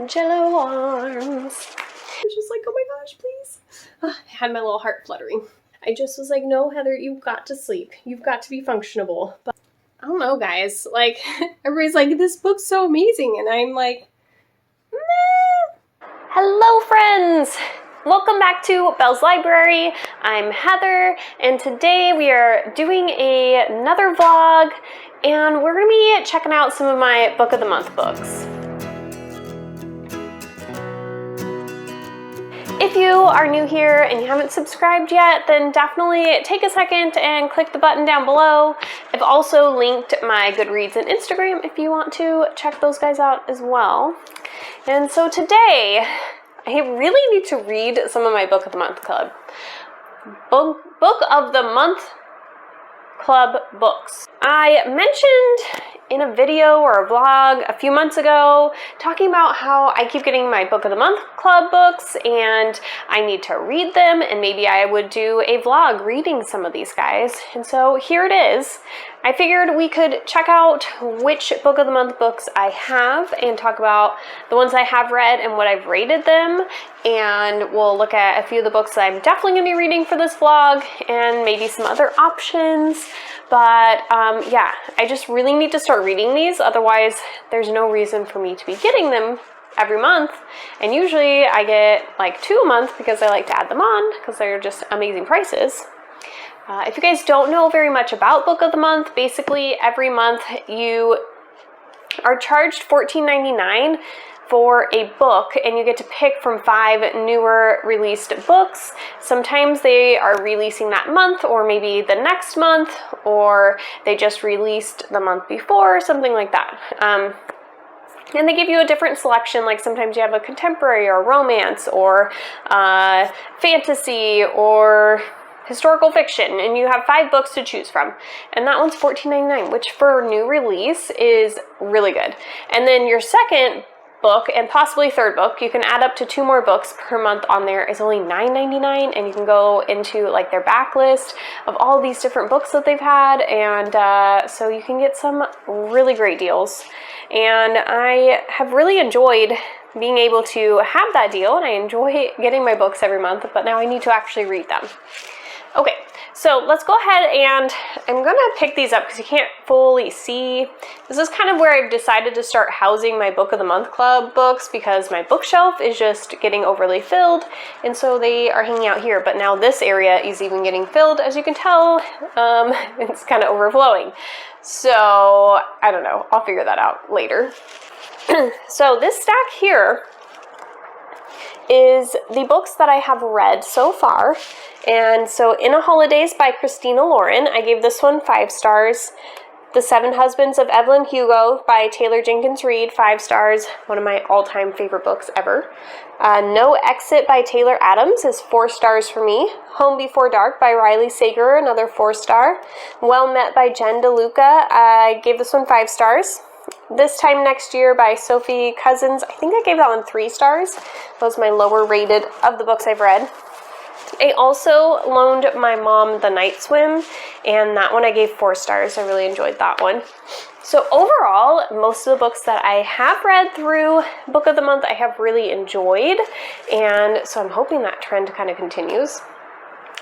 Jello arms. I was just like, oh my gosh, please. I had my little heart fluttering. I just was like, no, Heather, you've got to sleep. You've got to be functionable. But I don't know, guys. Like, everybody's like, this book's so amazing. And I'm like, meh. Hello, friends. Welcome back to Belle's Library. I'm Heather, and today we are doing another vlog, and we're going to be checking out some of my Book of the Month books. If you are new here and you haven't subscribed yet, then definitely take a second and click the button down below. I've also linked my Goodreads and Instagram if you want to check those guys out as well. And so today, I really need to read some of my Book of the Month Club. Book of the Month Club books. I mentioned in a video or a vlog a few months ago talking about how I keep getting my Book of the Month Club books and I need to read them, and maybe I would do a vlog reading some of these guys. And so here it is. I figured we could check out which Book of the Month books I have and talk about the ones I have read and what I've rated them, and we'll look at a few of the books that I'm definitely going to be reading for this vlog and maybe some other options. But yeah, I just really need to start reading these, otherwise there's no reason for me to be getting them every month. And usually I get like 2 a month because I like to add them on because they're just amazing prices. If you guys don't know very much about Book of the Month, basically every month you are charged $14.99 for a book, and you get to pick from 5 newer released books. Sometimes they are releasing that month, or maybe the next month, or they just released the month before, something like that. And they give you a different selection, like sometimes you have a contemporary or romance or fantasy or historical fiction, and you have 5 books to choose from. And that one's $14.99, which for new release is really good. And then your second book and possibly third book, you can add up to 2 more books per month on there, is only $9.99, and you can go into like their backlist of all these different books that they've had, and so you can get some really great deals. And I have really enjoyed being able to have that deal, and I enjoy getting my books every month, but now I need to actually read them. Okay, so let's go ahead, and I'm gonna pick these up because you can't fully see. This is kind of where I've decided to start housing my Book of the Month Club books because my bookshelf is just getting overly filled, and so they are hanging out here. But now this area is even getting filled, as you can tell. It's kind of overflowing. So I don't know, I'll figure that out later. So this stack here is the books that I have read so far. And so In a Holidays by Christina Lauren, I gave this one 5 stars. The 7 Husbands of Evelyn Hugo by Taylor Jenkins Reid, 5 stars, one of my all-time favorite books ever. No Exit by Taylor Adams is 4 stars for me. Home Before Dark by Riley Sager, another 4 star. Well Met by Jen DeLuca, I gave this one 5 stars. This Time Next Year by Sophie Cousins, I think I gave that one 3 stars. That was my lower rated of the books I've read. I also loaned my mom The Night Swim, and that one I gave 4 stars. I really enjoyed that one. So overall, most of the books that I have read through Book of the Month I have really enjoyed, and so I'm hoping that trend kind of continues.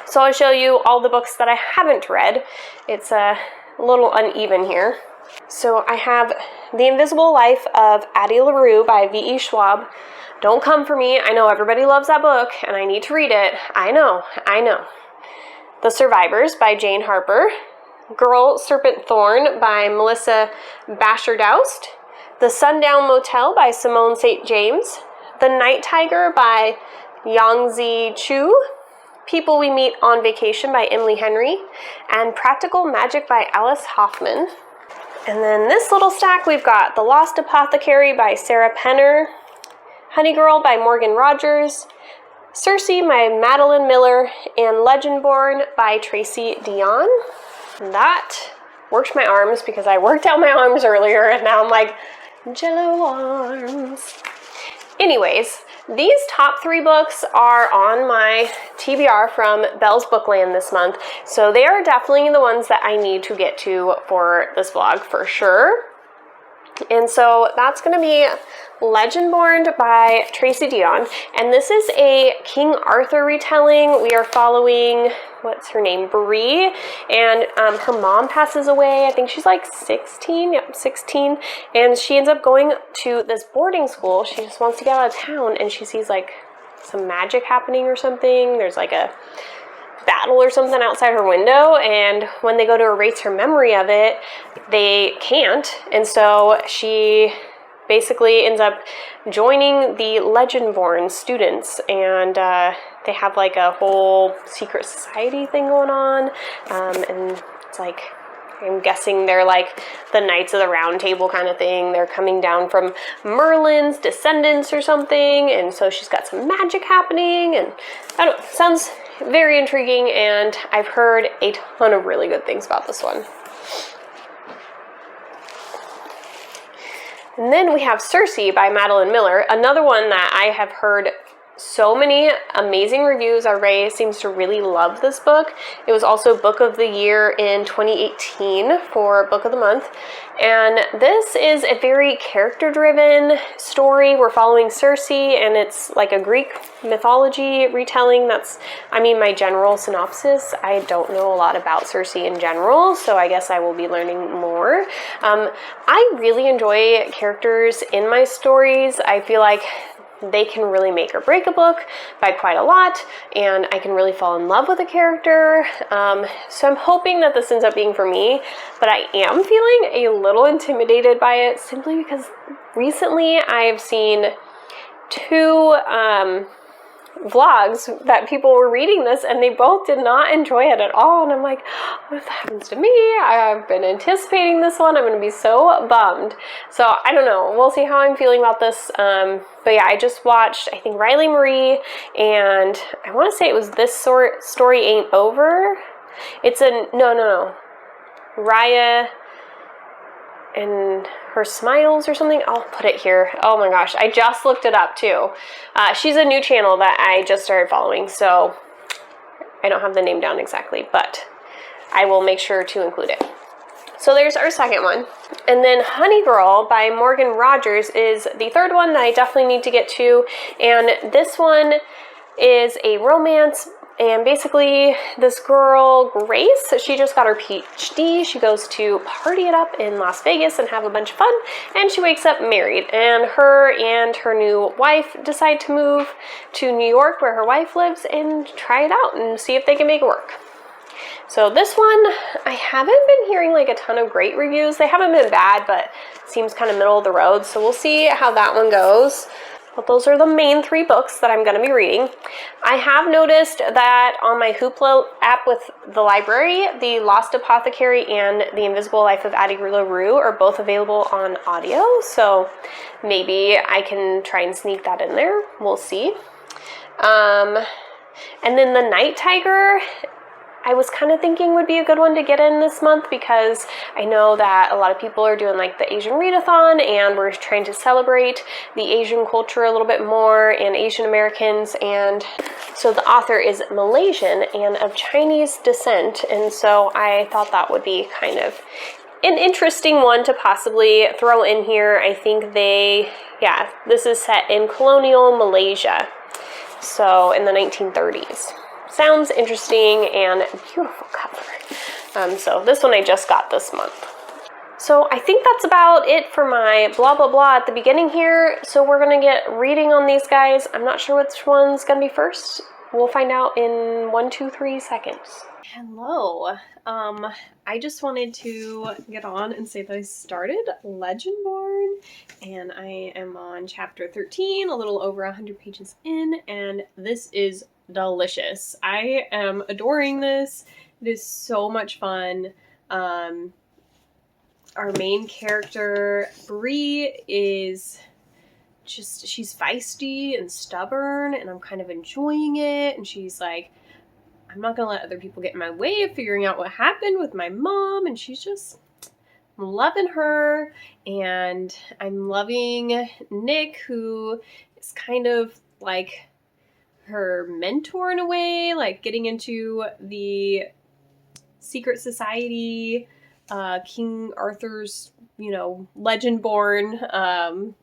So I'll show you all the books that I haven't read. It's a little uneven here. So I have The Invisible Life of Addie LaRue by V.E. Schwab. Don't come for me. I know everybody loves that book, and I need to read it. I know. The Survivors by Jane Harper. Girl Serpent Thorn by Melissa Basher-Doust. The Sundown Motel by Simone St. James. The Night Tiger by Yangzi Chu. People We Meet on Vacation by Emily Henry. And Practical Magic by Alice Hoffman. And then this little stack, we've got The Lost Apothecary by Sarah Penner. Honey Girl by Morgan Rogers, Circe by Madeline Miller, and Legendborn by Tracy Dion. That worked my arms because I worked out my arms earlier, and now I'm like, Jello arms. Anyways, these top 3 books are on my TBR from Belle's Bookland this month, so they are definitely the ones that I need to get to for this vlog for sure. And so that's going to be Legendborn by Tracy Deonn. And this is a King Arthur retelling. We are following, what's her name, Bree, and her mom passes away. I think she's like 16, yep, 16. And she ends up going to this boarding school. She just wants to get out of town, and she sees like some magic happening or something. There's like a battle or something outside her window, and when they go to erase her memory of it, they can't, and so she basically ends up joining the Legendborn students, and they have like a whole secret society thing going on, and it's like, I'm guessing they're like the Knights of the Round Table kind of thing. They're coming down from Merlin's descendants or something, and so she's got some magic happening, and I don't know, sounds very intriguing, and I've heard a ton of really good things about this one. And then we have Circe by Madeline Miller, another one that I have heard so many amazing reviews. Ray seems to really love this book. It was also Book of the Year in 2018 for Book of the Month. And this is a very character-driven story. We're following Circe, and it's like a Greek mythology retelling. That's, I mean, my general synopsis. I don't know a lot about Circe in general, so I guess I will be learning more. I really enjoy characters in my stories. I feel like they can really make or break a book by quite a lot, and I can really fall in love with a character. So I'm hoping that this ends up being for me, but I am feeling a little intimidated by it simply because recently I've seen two vlogs that people were reading this, and they both did not enjoy it at all, and I'm like, what if that happens to me? I've been anticipating this one. I'm going to be so bummed. So I don't know. We'll see how I'm feeling about this. But yeah, I just watched, I think, Riley Marie, and I want to say it was This Story Ain't Over. It's a, no. Raya and Her Smiles or something. I'll put it here. Oh my gosh, I just looked it up too. She's a new channel that I just started following, so I don't have the name down exactly, but I will make sure to include it. So there's our second one. And then Honey Girl by Morgan Rogers is the third one that I definitely need to get to. And this one is a romance. And basically, this girl, Grace, she just got her PhD. She goes to party it up in Las Vegas and have a bunch of fun. And she wakes up married. And her new wife decide to move to New York, where her wife lives, and try it out and see if they can make it work. So this one, I haven't been hearing like a ton of great reviews. They haven't been bad, but it seems kind of middle of the road. So we'll see how that one goes. But those are the main three books that I'm going to be reading. I have noticed that on my Hoopla app with the library, The Lost Apothecary and The Invisible Life of Addie LaRue are both available on audio. So maybe I can try and sneak that in there. We'll see. And then The Night Tiger, I was kind of thinking would be a good one to get in this month because I know that a lot of people are doing like the Asian Readathon, and we're trying to celebrate the Asian culture a little bit more and Asian Americans. And so the author is Malaysian and of Chinese descent, and so I thought that would be kind of an interesting one to possibly throw in here. I think this is set in colonial Malaysia, so in the 1930s. Sounds interesting and beautiful cover. So this one I just got this month. So I think that's about it for my blah blah blah at the beginning here. So we're gonna get reading on these guys. I'm not sure which one's gonna be first. We'll find out in 1, 2, 3 seconds. Hello. I just wanted to get on and say that I started Legendborn, and I am on chapter 13, a little over 100 pages in, and this is delicious. I am adoring this. It is so much fun. Our main character, Bree, is she's feisty and stubborn, and I'm kind of enjoying it, and she's like, I'm not gonna let other people get in my way of figuring out what happened with my mom, and she's just, I'm loving her, and I'm loving Nick, who is kind of like her mentor in a way, like getting into the secret society King Arthur's, legend-born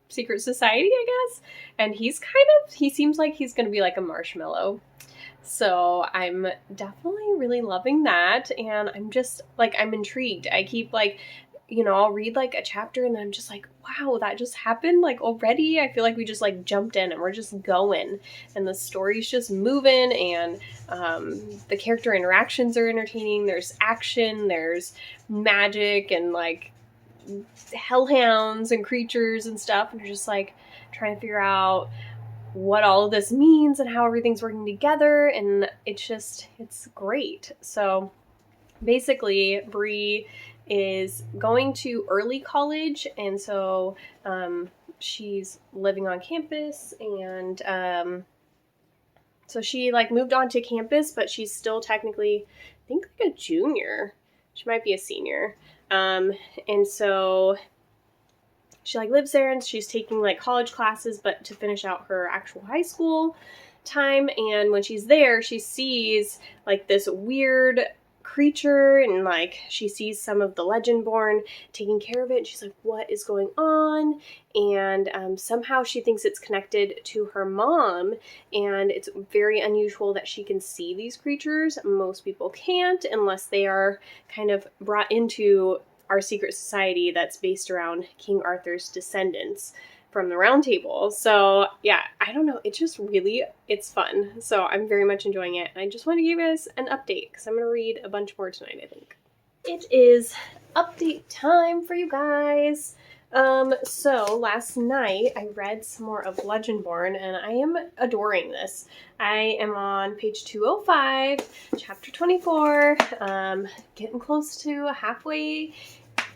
secret society, I guess. And he seems like he's going to be like a marshmallow. So I'm definitely really loving that. And I'm just like, I'm intrigued. I keep like, I'll read like a chapter and then I'm just like, wow, that just happened like already. I feel like we just like jumped in and we're just going and the story's just moving and the character interactions are entertaining. There's action, there's magic and like hellhounds and creatures and stuff. And you're just like trying to figure out what all of this means and how everything's working together. And it's great. So basically, Bree is going to early college, and so she's living on campus, and so she like moved onto campus, but she's still technically, I think, like a junior. She might be a senior, and so she like lives there, and she's taking like college classes, but to finish out her actual high school time. And when she's there, she sees like this weird creature and like she sees some of the Legendborn taking care of it and she's like, what is going on? And somehow she thinks it's connected to her mom, and it's very unusual that she can see these creatures. Most people can't unless they are kind of brought into our secret society that's based around King Arthur's descendants from the Round Table. So yeah, I don't know, it's fun. So I'm very much enjoying it. I just want to give you guys an update because I'm going to read a bunch more tonight, I think. It is update time for you guys. So last night I read some more of Legendborn and I am adoring this. I am on page 205, chapter 24, getting close to halfway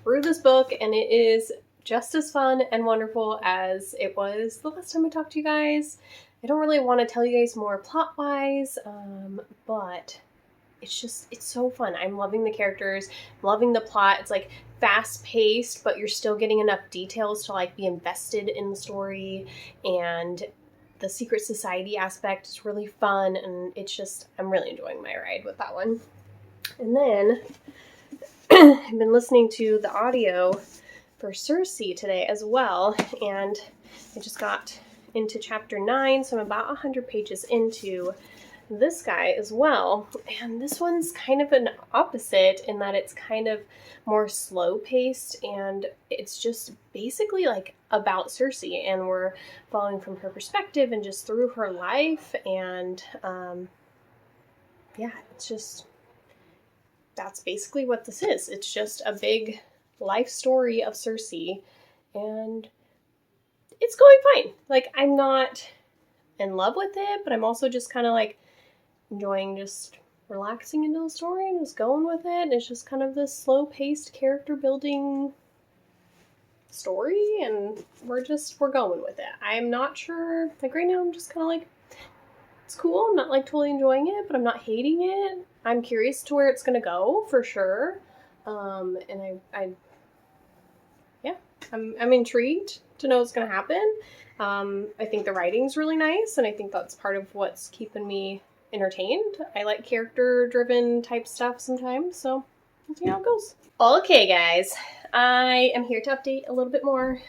through this book, and it is just as fun and wonderful as it was the last time I talked to you guys. I don't really want to tell you guys more plot-wise, but it's so fun. I'm loving the characters, loving the plot. It's like fast-paced, but you're still getting enough details to like be invested in the story, and the secret society aspect is really fun, and I'm really enjoying my ride with that one. And then I've been listening to the audio for Circe today as well, and I just got into chapter 9, so I'm about 100 pages into this guy as well, and this one's kind of an opposite in that it's kind of more slow-paced, and it's just basically like about Circe, and we're following from her perspective and just through her life, and yeah, that's basically what this is. It's just a big life story of Circe, and it's going fine. Like, I'm not in love with it, but I'm also just kind of like enjoying just relaxing into the story and just going with it. And it's just kind of this slow-paced character building story, and we're going with it. I'm not sure, like right now I'm just kind of like, it's cool. I'm not like totally enjoying it, but I'm not hating it. I'm curious to where it's gonna go for sure. And I'm intrigued to know what's gonna happen. I think the writing's really nice, and I think that's part of what's keeping me entertained. I like character-driven type stuff sometimes, so let's see how it goes. Okay, guys, I am here to update a little bit more.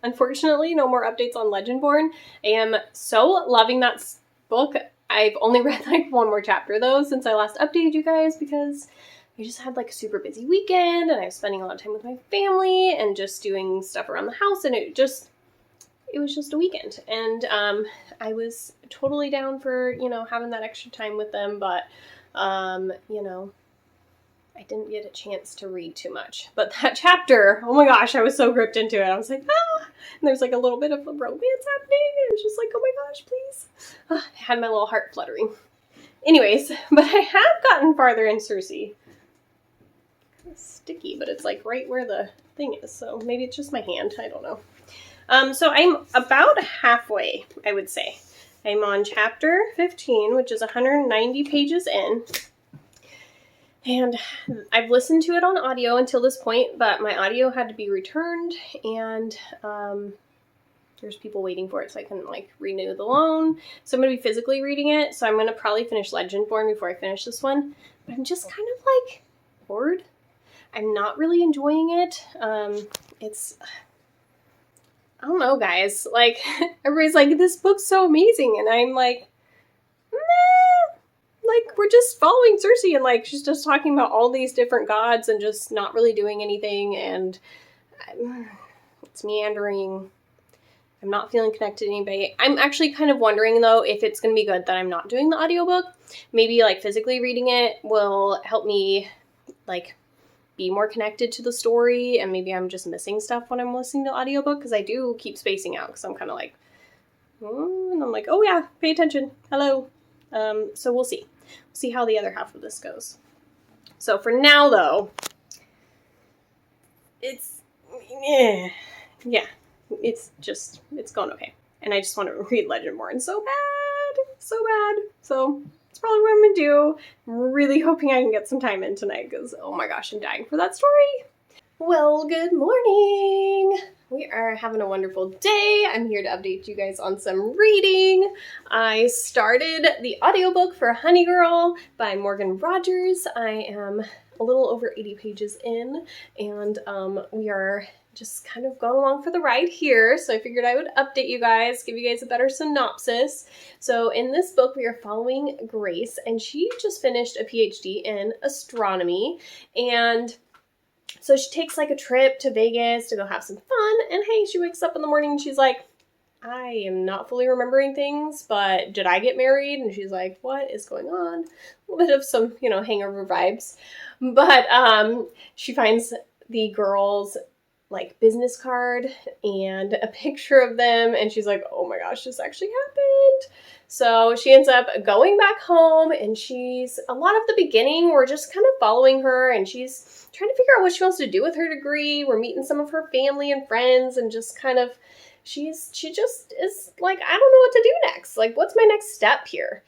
Unfortunately, no more updates on Legendborn. I am so loving that book. I've only read like one more chapter though since I last updated you guys, because I just had like a super busy weekend and I was spending a lot of time with my family and just doing stuff around the house, and it was just a weekend, and I was totally down for, having that extra time with them, but I didn't get a chance to read too much. But that chapter, oh my gosh, I was so gripped into it. I was like, and there's like a little bit of romance happening, and it was just like, oh my gosh, please. I had my little heart fluttering. Anyways, but I have gotten farther in Circe. It's sticky, but it's like right where the thing is, so maybe it's just my hand, I don't know. So I'm about halfway, I would say. I'm on chapter 15, which is 190 pages in. And I've listened to it on audio until this point, but my audio had to be returned, and there's people waiting for it, so I couldn't like renew the loan. So I'm going to be physically reading it, so I'm going to probably finish Legendborn before I finish this one. But I'm just kind of like bored I'm not really enjoying it. I don't know, guys. Like, everybody's like, this book's so amazing, and I'm like, meh. Like, we're just following Cersei, and like, she's just talking about all these different gods and just not really doing anything, and it's meandering. I'm not feeling connected to anybody. I'm actually kind of wondering, though, if it's going to be good that I'm not doing the audiobook. Maybe, like, physically reading it will help me, like, be more connected to the story, and maybe I'm just missing stuff when I'm listening to the audiobook, because I do keep spacing out, because I'm kind of like, and I'm like, oh yeah, pay attention, hello. So we'll see. We'll see how the other half of this goes. So for now, though, it's, yeah, it's going okay. And I just want to read Legendborn so bad. So that's probably what I'm going to do. I'm really hoping I can get some time in tonight, because, oh my gosh, I'm dying for that story. Well, good morning. We are having a wonderful day. I'm here to update you guys on some reading. I started the audiobook for Honey Girl by Morgan Rogers. I am a little over 80 pages in, and we are just kind of going along for the ride here. So I figured I would update you guys, give you guys a better synopsis. So in this book, we are following Grace, and she just finished a PhD in astronomy, and so she takes like a trip to Vegas to go have some fun, and hey, she wakes up in the morning and she's like, I am not fully remembering things, but did I get married? And she's like, what is going on? A little bit of some, hangover vibes. But she finds the girls' like business card and a picture of them, and she's like, oh my gosh, this actually happened. So she ends up going back home, and a lot of the beginning, we're just kind of following her, and she's trying to figure out what she wants to do with her degree. We're meeting some of her family and friends, and just kind of, she just is like, I don't know what to do next. Like, what's my next step here?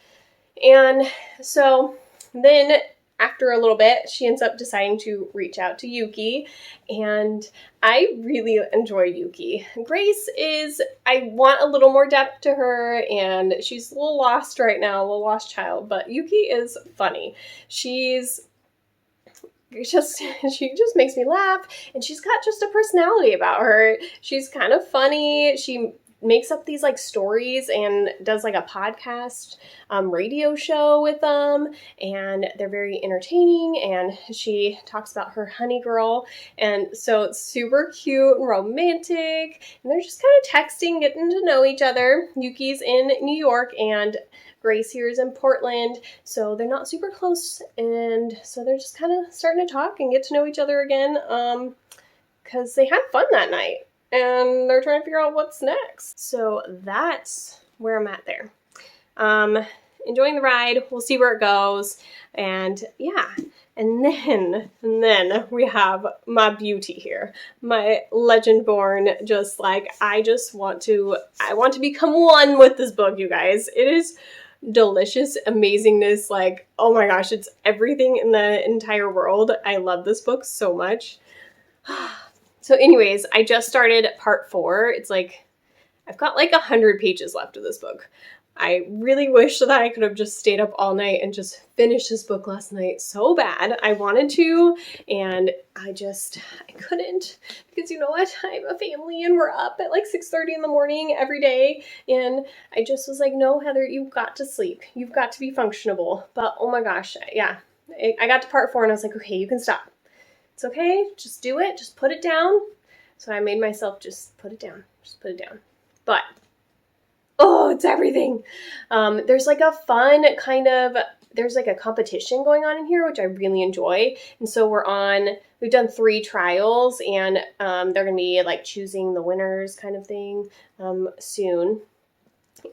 And so then after a little bit, she ends up deciding to reach out to Yuki, and I really enjoy Yuki. Grace I want a little more depth to her, and she's a little lost right now, a little lost child, but Yuki is funny. She just makes me laugh, and she's got just a personality about her. She's kind of funny. She makes up these like stories and does like a podcast radio show with them, and they're very entertaining, and she talks about her honey girl, and so it's super cute and romantic, and they're just kind of texting, getting to know each other. Yuki's in New York, and Grace here is in Portland, so they're not super close, and so they're just kind of starting to talk and get to know each other again, because they had fun that night, and they're trying to figure out what's next. So that's where I'm at there. Enjoying the ride. We'll see where it goes, and yeah. And then we have my beauty here, my Legendborn. Just like, I want to become one with this book, you guys. It is delicious amazingness. Like, oh my gosh, it's everything in the entire world. I love this book so much. So anyways, I just started part 4. It's like, I've got like 100 pages left of this book. I really wish that I could have just stayed up all night and just finished this book last night so bad. I wanted to, and I couldn't, because you know what? I have a family, and we're up at like 6:30 in the morning every day, and I just was like, no, Heather, you've got to sleep. You've got to be functionable. But oh my gosh, yeah. I got to part 4, and I was like, okay, you can stop. It's okay, just do it, just put it down. So I made myself just put it down. But oh, it's everything. There's like a fun there's like a competition going on in here, which I really enjoy. And so we've done 3 trials, and they're going to be like choosing the winners kind of thing soon.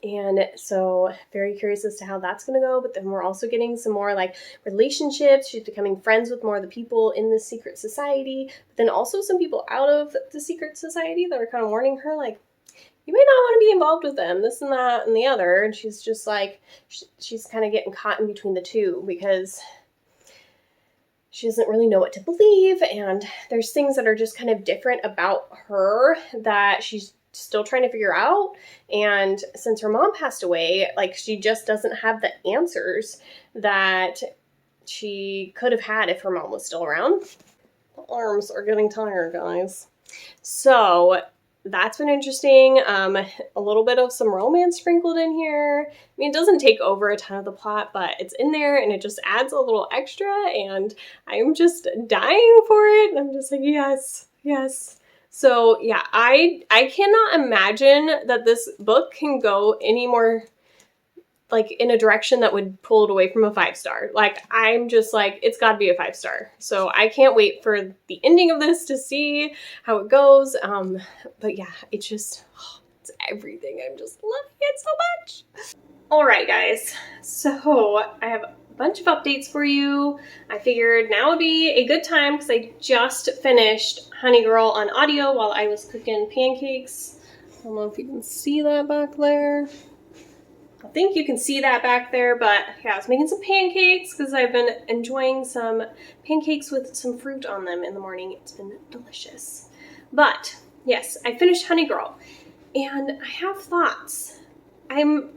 And so very curious as to how that's going to go. But then we're also getting some more like relationships. She's becoming friends with more of the people in the secret society, but then also some people out of the secret society that are kind of warning her, like, you may not want to be involved with them, this and that and the other. And she's just like, she's kind of getting caught in between the two, because she doesn't really know what to believe. And there's things that are just kind of different about her that she's still trying to figure out. And since her mom passed away, like, she just doesn't have the answers that she could have had if her mom was still around. The arms are getting tired, guys. So that's been interesting. A little bit of some romance sprinkled in here. I mean, it doesn't take over a ton of the plot, but it's in there and it just adds a little extra, and I'm just dying for it. And I'm just like, yes, yes. So yeah, I cannot imagine that this book can go any more like in a direction that would pull it away from a 5-star. Like, I'm just like, it's got to be a 5-star. So I can't wait for the ending of this to see how it goes. But yeah, it's just, it's everything. I'm just loving it so much. All right, guys. So I have a bunch of updates for you. I figured now would be a good time because I just finished Honey Girl on audio while I was cooking pancakes. I don't know if you can see that back there. I think you can see that back there, but yeah, I was making some pancakes because I've been enjoying some pancakes with some fruit on them in the morning. It's been delicious. But yes, I finished Honey Girl and I have thoughts. I'm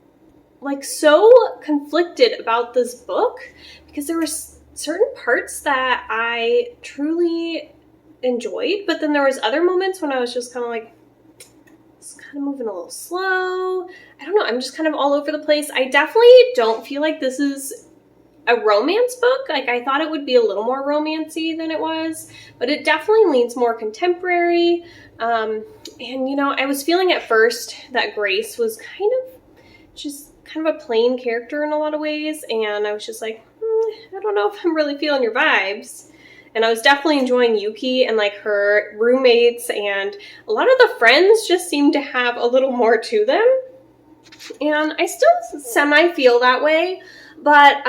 like so conflicted about this book because there were certain parts that I truly enjoyed, but then there was other moments when I was just kind of like, kind of moving a little slow. I don't know. I'm just kind of all over the place. I definitely don't feel like this is a romance book. Like, I thought it would be a little more romancy than it was, but it definitely leans more contemporary. And you know, I was feeling at first that Grace was kind of a plain character in a lot of ways, and I was just like, I don't know if I'm really feeling your vibes. And I was definitely enjoying Yuki and like her roommates, and a lot of the friends just seemed to have a little more to them. And I still semi feel that way, but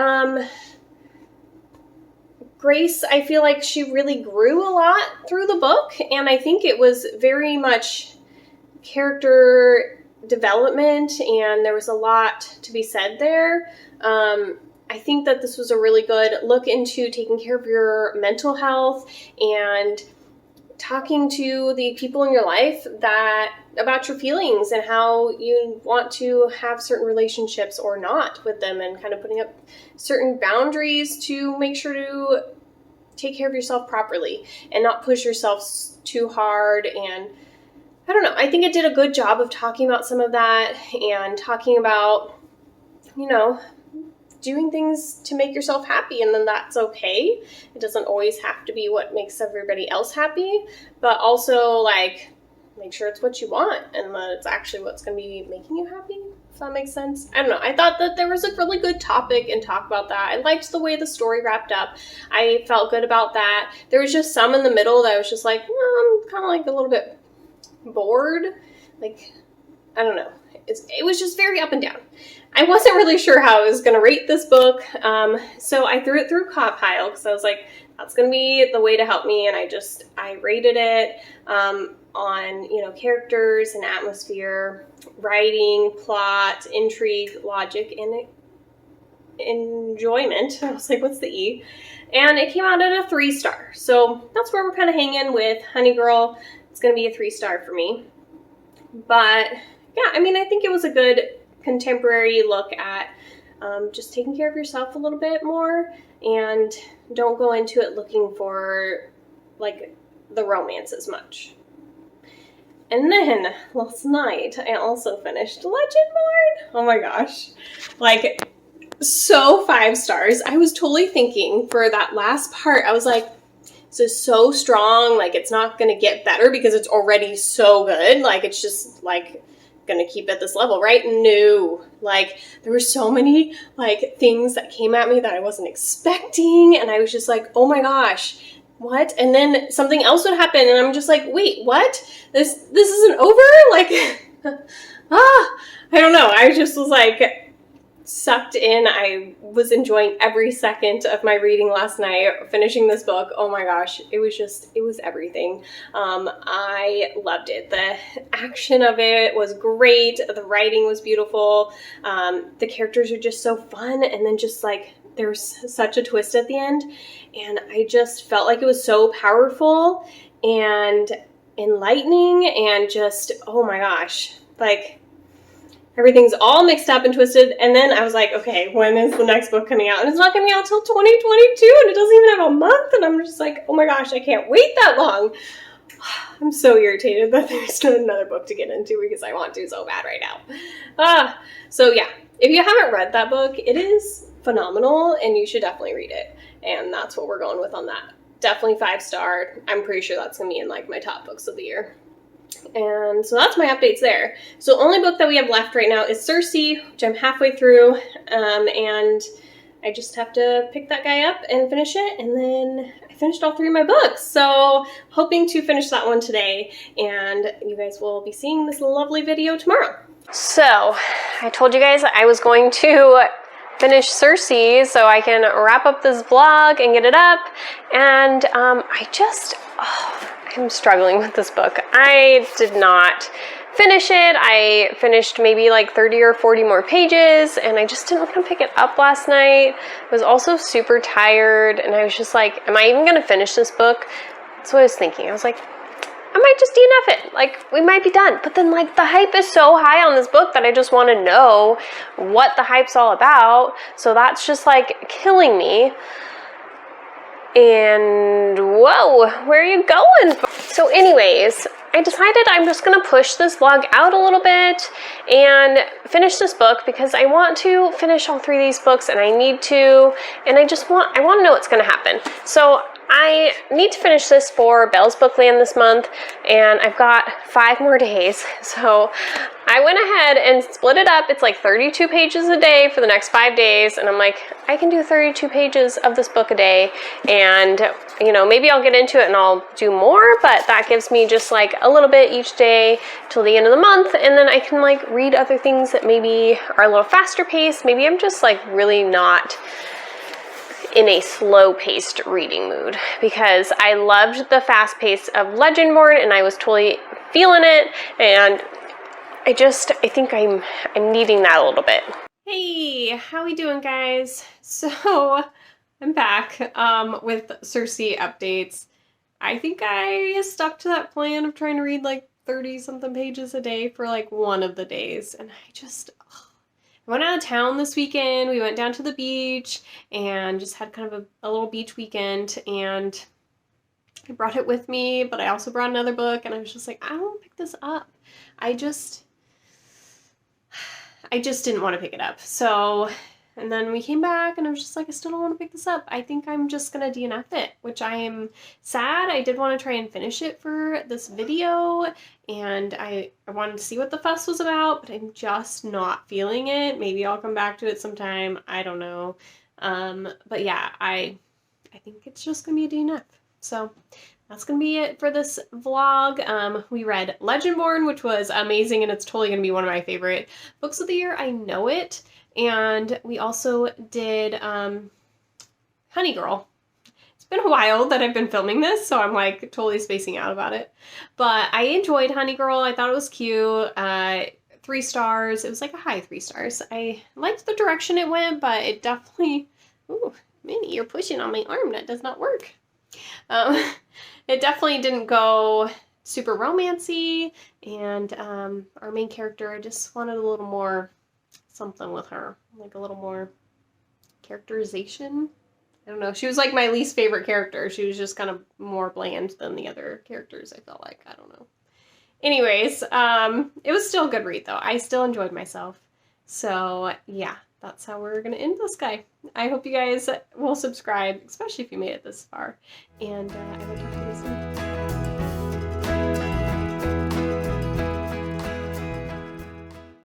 Grace, I feel like she really grew a lot through the book, and I think it was very much character development, and there was a lot to be said there. I think that this was a really good look into taking care of your mental health and talking to the people in your life about your feelings and how you want to have certain relationships or not with them, and kind of putting up certain boundaries to make sure to take care of yourself properly and not push yourself too hard. And I don't know, I think it did a good job of talking about some of that and talking about, you know, doing things to make yourself happy, and then that's okay. It doesn't always have to be what makes everybody else happy, but also like make sure it's what you want and that it's actually what's going to be making you happy, if that makes sense. I don't know. I thought that there was a really good topic and talk about that. I liked the way the story wrapped up. I felt good about that. There was just some in the middle that I was just like, I'm kind of like a little bit bored. Like, I don't know. It was just very up and down. I wasn't really sure how I was going to rate this book, so I threw it through Cop Pile because I was like, that's going to be the way to help me, and I rated it on, you know, characters and atmosphere, writing, plot, intrigue, logic, and enjoyment. I was like, what's the E? And it came out at a 3-star, so that's where we're kind of hanging with Honey Girl. It's going to be a 3-star for me, but yeah, I mean, I think it was a good contemporary look at just taking care of yourself a little bit more, and don't go into it looking for like the romance as much. And then last night I also finished Legendborn. Oh my gosh, like so 5 stars. I was totally thinking for that last part, I was like, this is so strong, like it's not gonna get better because it's already so good, like it's just like gonna keep at this level, right? No, like there were so many like things that came at me that I wasn't expecting, and I was just like, oh my gosh, what? And then something else would happen, and I'm just like, wait, what? This isn't over? Like, I don't know. I just was like sucked in. I was enjoying every second of my reading last night, finishing this book. Oh my gosh, it was everything. I loved it. The action of it was great. The writing was beautiful. The characters are just so fun, and then just like there's such a twist at the end, and I just felt like it was so powerful and enlightening, and just, oh my gosh, like everything's all mixed up and twisted. And then I was like, okay, when is the next book coming out? And it's not coming out till 2022, and it doesn't even have a month. And I'm just like, oh my gosh, I can't wait that long. I'm so irritated that there's not another book to get into because I want to so bad right now. So yeah, if you haven't read that book, it is phenomenal and you should definitely read it. And that's what we're going with on that. Definitely 5-star. I'm pretty sure that's going to be in like my top books of the year. And so that's my updates there. So only book that we have left right now is Circe, which I'm halfway through. And I just have to pick that guy up and finish it. And then I finished all 3 of my books. So hoping to finish that one today. And you guys will be seeing this lovely video tomorrow. So I told you guys I was going to finish Circe so I can wrap up this vlog and get it up. And I'm struggling with this book. I did not finish it. I finished maybe like 30 or 40 more pages and I just didn't want to pick it up last night. I was also super tired and I was just like, am I even going to finish this book? That's what I was thinking. I was like, I might just DNF it. Like, we might be done. But then like the hype is so high on this book that I just want to know what the hype's all about. So that's just like killing me. And whoa, where are you going? So anyways, I decided I'm just gonna push this vlog out a little bit and finish this book because I want to finish all 3 of these books and I need to, and I want to know what's gonna happen. So I need to finish this for Belle's Bookland this month, and I've got 5 more days. So I went ahead and split it up. It's like 32 pages a day for the next 5 days, and I'm like, I can do 32 pages of this book a day, and you know, maybe I'll get into it and I'll do more, but that gives me just like a little bit each day till the end of the month, and then I can like read other things that maybe are a little faster paced. Maybe I'm just like really not in a slow-paced reading mood because I loved the fast pace of Legendborn and I was totally feeling it, and I think I'm needing that a little bit. Hey, how we doing, guys? So I'm back with Circe updates. I think I stuck to that plan of trying to read like 30 something pages a day for like one of the days, and I went out of town this weekend. We went down to the beach and just had kind of a little beach weekend, and I brought it with me, but I also brought another book, and I was just like, I don't want to pick this up. I just didn't want to pick it up. So, and then we came back and I was just like, I still don't want to pick this up. I think I'm just going to DNF it, which I am sad. I did want to try and finish it for this video, and I wanted to see what the fuss was about, but I'm just not feeling it. Maybe I'll come back to it sometime. I don't know. But yeah, I think it's just going to be a DNF. So that's going to be it for this vlog. We read Legendborn, which was amazing, and it's totally going to be one of my favorite books of the year. I know it. And we also did Honey Girl. It's been a while that I've been filming this, so I'm like totally spacing out about it. But I enjoyed Honey Girl. I thought it was cute. 3 stars. It was like a high 3 stars. I liked the direction it went, but it definitely... Ooh, Minnie, you're pushing on my arm. That does not work. It definitely didn't go super romancy, and our main character, I just wanted a little more something with her, like a little more characterization. I don't know. She was like my least favorite character. She was just kind of more bland than the other characters, I felt like. I don't know. Anyways, it was still a good read though. I still enjoyed myself. So yeah, that's how we're gonna end this guy. I hope you guys will subscribe, especially if you made it this far. And I will talk to you soon.